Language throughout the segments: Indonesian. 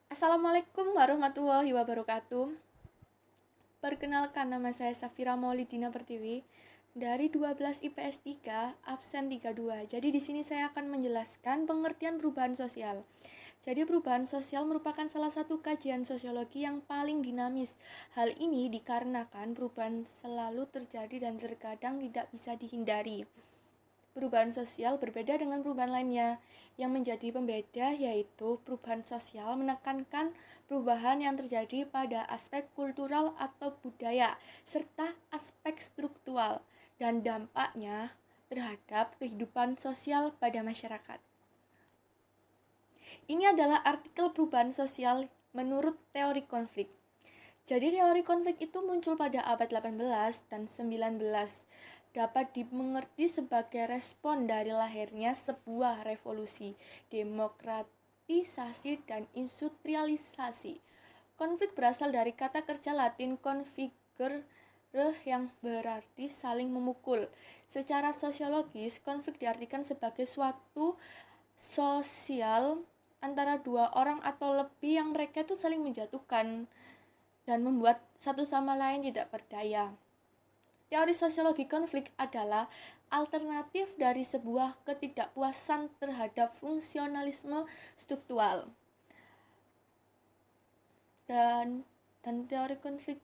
Assalamualaikum warahmatullahi wabarakatuh. Perkenalkan, nama saya Safira Maulidina Pertiwi dari 12 IPS 3, absen 32. Jadi di sini saya akan menjelaskan pengertian perubahan sosial. Jadi perubahan sosial merupakan salah satu kajian sosiologi yang paling dinamis. Hal ini dikarenakan perubahan selalu terjadi dan terkadang tidak bisa dihindari. Perubahan sosial berbeda dengan perubahan lainnya. Yang menjadi pembeda yaitu perubahan sosial menekankan perubahan yang terjadi pada aspek kultural atau budaya, serta aspek struktural dan dampaknya terhadap kehidupan sosial pada masyarakat. Ini adalah artikel perubahan sosial menurut teori konflik. Jadi teori konflik itu muncul pada abad 18 dan 19, dapat dimengerti sebagai respon dari lahirnya sebuah revolusi, demokratisasi, dan industrialisasi. Konflik berasal dari kata kerja Latin configere yang berarti saling memukul. Secara sosiologis, konflik diartikan sebagai suatu sosial antara dua orang atau lebih yang mereka itu saling menjatuhkan dan membuat satu sama lain tidak berdaya. Teori sosiologi konflik adalah alternatif dari sebuah ketidakpuasan terhadap fungsionalisme struktural. Dan teori konflik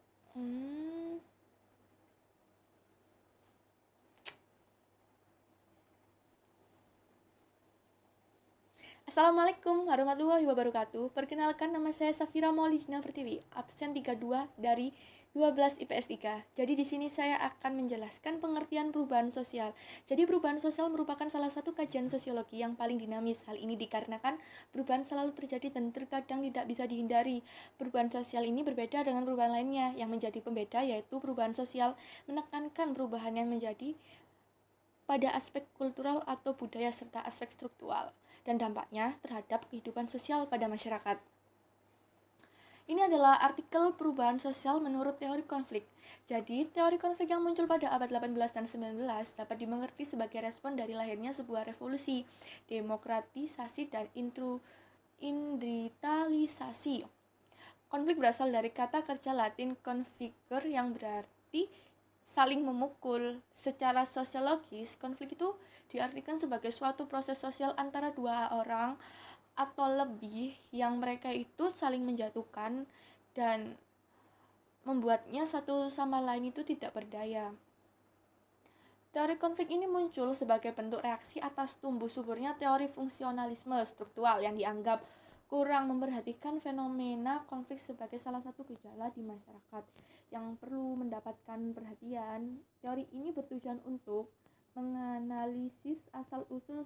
Assalamualaikum warahmatullahi wabarakatuh. Perkenalkan, nama saya Safira Maulidina Pertiwi, absen 32 dari 12 IPS 3. Jadi di sini saya akan menjelaskan pengertian perubahan sosial. Jadi perubahan sosial merupakan salah satu kajian sosiologi yang paling dinamis. Hal ini dikarenakan perubahan selalu terjadi dan terkadang tidak bisa dihindari. Perubahan sosial ini berbeda dengan perubahan lainnya. Yang menjadi pembeda yaitu perubahan sosial menekankan perubahan yang menjadi pada aspek kultural atau budaya serta aspek struktural dan dampaknya terhadap kehidupan sosial pada masyarakat. Ini adalah artikel perubahan sosial menurut teori konflik. Jadi, teori konflik yang muncul pada abad 18 dan 19 dapat dimengerti sebagai respon dari lahirnya sebuah revolusi, demokratisasi, dan industrialisasi. Konflik berasal dari kata kerja Latin configere yang berarti saling memukul. Secara sosiologis, konflik itu diartikan sebagai suatu proses sosial antara dua orang atau lebih yang mereka itu saling menjatuhkan dan membuatnya satu sama lain itu tidak berdaya. Teori konflik ini muncul sebagai bentuk reaksi atas tumbuh suburnya teori fungsionalisme struktural yang dianggap kurang memperhatikan fenomena konflik sebagai salah satu gejala di masyarakat yang perlu mendapatkan perhatian. Teori ini bertujuan untuk menganalisis asal-usul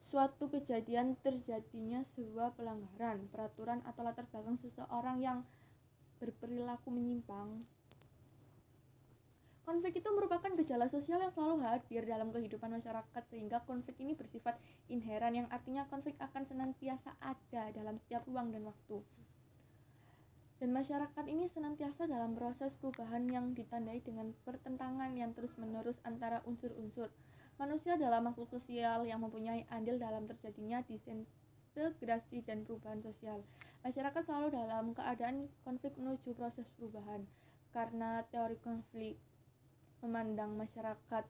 suatu kejadian terjadinya sebuah pelanggaran peraturan atau latar belakang seseorang yang berperilaku menyimpang. Konflik itu merupakan gejala sosial yang selalu hadir dalam kehidupan masyarakat, sehingga konflik ini bersifat inheran, yang artinya konflik akan senantiasa ada dalam setiap ruang dan waktu. Dan masyarakat ini senantiasa dalam proses perubahan yang ditandai dengan pertentangan yang terus-menerus antara unsur-unsur. Manusia adalah makhluk sosial yang mempunyai andil dalam terjadinya disintegrasi dan perubahan sosial. Masyarakat selalu dalam keadaan konflik menuju proses perubahan. Karena teori konflik memandang masyarakat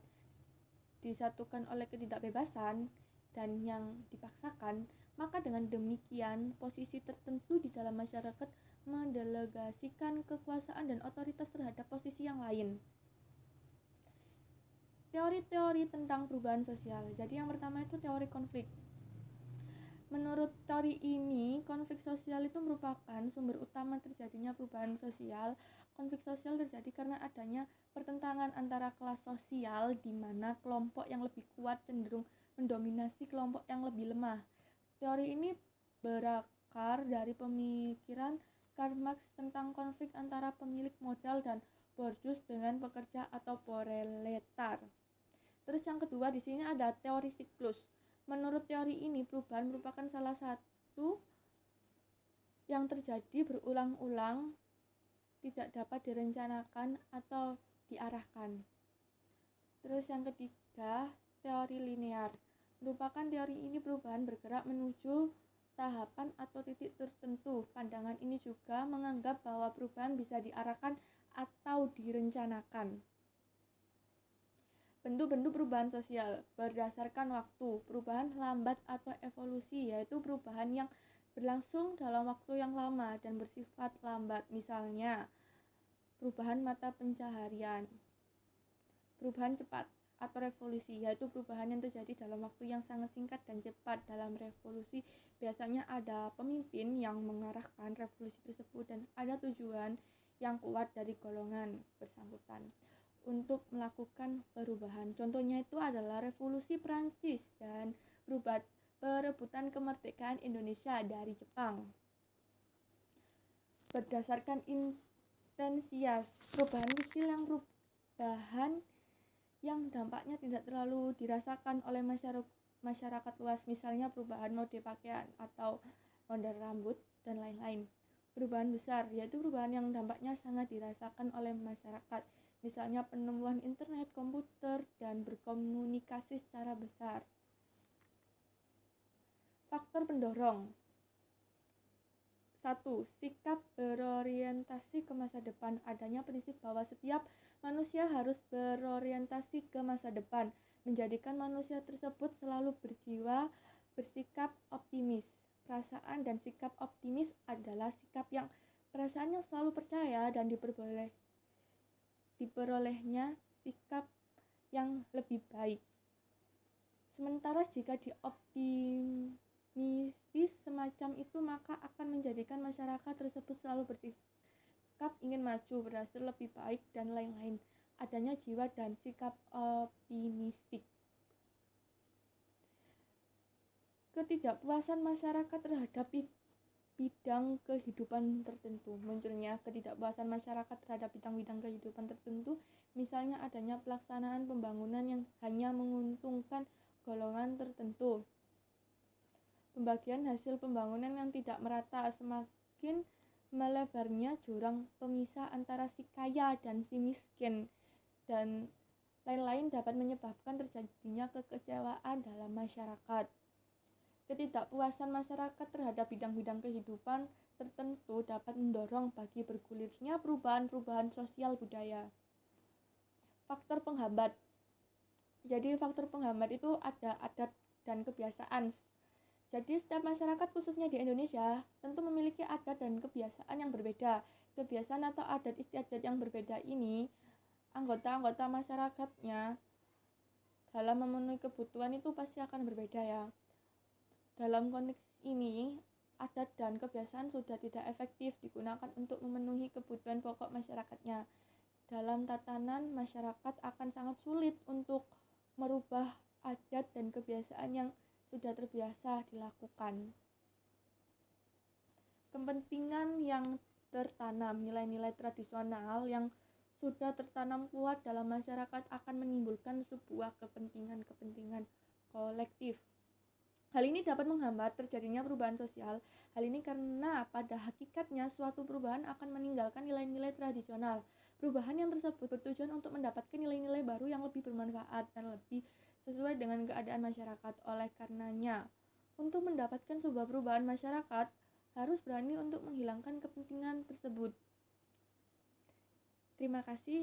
disatukan oleh ketidakbebasan dan yang dipaksakan, maka dengan demikian posisi tertentu di dalam masyarakat mendelegasikan kekuasaan dan otoritas terhadap posisi yang lain. Teori-teori tentang perubahan sosial. Jadi yang pertama itu teori konflik. Menurut teori ini, konflik sosial itu merupakan sumber utama terjadinya perubahan sosial. Konflik sosial terjadi karena adanya pertentangan antara kelas sosial, di mana kelompok yang lebih kuat cenderung mendominasi kelompok yang lebih lemah. Teori ini berakar dari pemikiran Karl Marx tentang konflik antara pemilik modal dan bourgeois dengan pekerja atau proletar. Terus yang kedua di sini ada teori siklus. Menurut teori ini, perubahan merupakan salah satu yang terjadi berulang-ulang, tidak dapat direncanakan atau diarahkan. Terus yang ketiga, teori linear. Merupakan teori ini perubahan bergerak menuju tahapan atau titik tertentu pandangan ini juga menganggap bahwa perubahan bisa diarahkan atau direncanakan. Bentuk-bentuk perubahan sosial berdasarkan waktu. Perubahan lambat atau evolusi yaitu perubahan yang berlangsung dalam waktu yang lama dan bersifat lambat. Misalnya, perubahan mata pencaharian. Perubahan cepat atau revolusi yaitu perubahan yang terjadi dalam waktu yang sangat singkat dan cepat. Dalam revolusi biasanya ada pemimpin yang mengarahkan revolusi tersebut dan ada tujuan yang kuat dari golongan bersangkutan untuk melakukan perubahan. Contohnya itu adalah revolusi Prancis dan perebutan kemerdekaan Indonesia dari Jepang. Berdasarkan intensitas, perubahan kecil yang dampaknya tidak terlalu dirasakan oleh masyarakat luas, misalnya perubahan mode pakaian atau model rambut dan lain-lain. Perubahan besar yaitu perubahan yang dampaknya sangat dirasakan oleh masyarakat, misalnya penemuan internet, komputer, dan berkomunikasi secara besar. Faktor pendorong. 1. Sikap berorientasi ke masa depan. Adanya prinsip bahwa setiap manusia harus berorientasi ke masa depan, menjadikan manusia tersebut selalu bersikap optimis. Perasaan dan sikap optimis adalah sikap yang perasaannya selalu percaya dan diperolehnya sikap yang lebih baik. Sementara jika dioptimistis semacam itu, maka akan menjadikan masyarakat tersebut selalu bersikap ingin maju, berhasil lebih baik, dan lain-lain. Adanya jiwa dan sikap optimistik. Ketidakpuasan masyarakat terhadap bidang kehidupan tertentu. Munculnya ketidakpuasan masyarakat terhadap bidang-bidang kehidupan tertentu, misalnya adanya pelaksanaan pembangunan yang hanya menguntungkan golongan tertentu. Pembagian hasil pembangunan yang tidak merata, semakin melebarnya jurang pemisah antara si kaya dan si miskin, dan lain-lain dapat menyebabkan terjadinya kekecewaan dalam masyarakat. Ketidakpuasan masyarakat terhadap bidang-bidang kehidupan tertentu dapat mendorong bagi bergulirnya perubahan-perubahan sosial budaya. Faktor penghambat. Jadi faktor penghambat itu ada adat dan kebiasaan. Jadi setiap masyarakat khususnya di Indonesia tentu memiliki adat dan kebiasaan yang berbeda. Kebiasaan atau adat istiadat yang berbeda ini, anggota-anggota masyarakatnya dalam memenuhi kebutuhan itu pasti akan berbeda ya. Dalam konteks ini, adat dan kebiasaan sudah tidak efektif digunakan untuk memenuhi kebutuhan pokok masyarakatnya. Dalam tatanan masyarakat akan sangat sulit untuk merubah adat dan kebiasaan yang sudah terbiasa dilakukan. Kepentingan yang tertanam, nilai-nilai tradisional yang sudah tertanam kuat dalam masyarakat akan menimbulkan sebuah kepentingan kolektif. Hal ini dapat menghambat terjadinya perubahan sosial. Hal ini karena pada hakikatnya suatu perubahan akan meninggalkan nilai-nilai tradisional. Perubahan yang tersebut bertujuan untuk mendapatkan nilai-nilai baru yang lebih bermanfaat dan lebih sesuai dengan keadaan masyarakat. Oleh karenanya, untuk mendapatkan sebuah perubahan masyarakat harus berani untuk menghilangkan kepentingan tersebut. Terima kasih.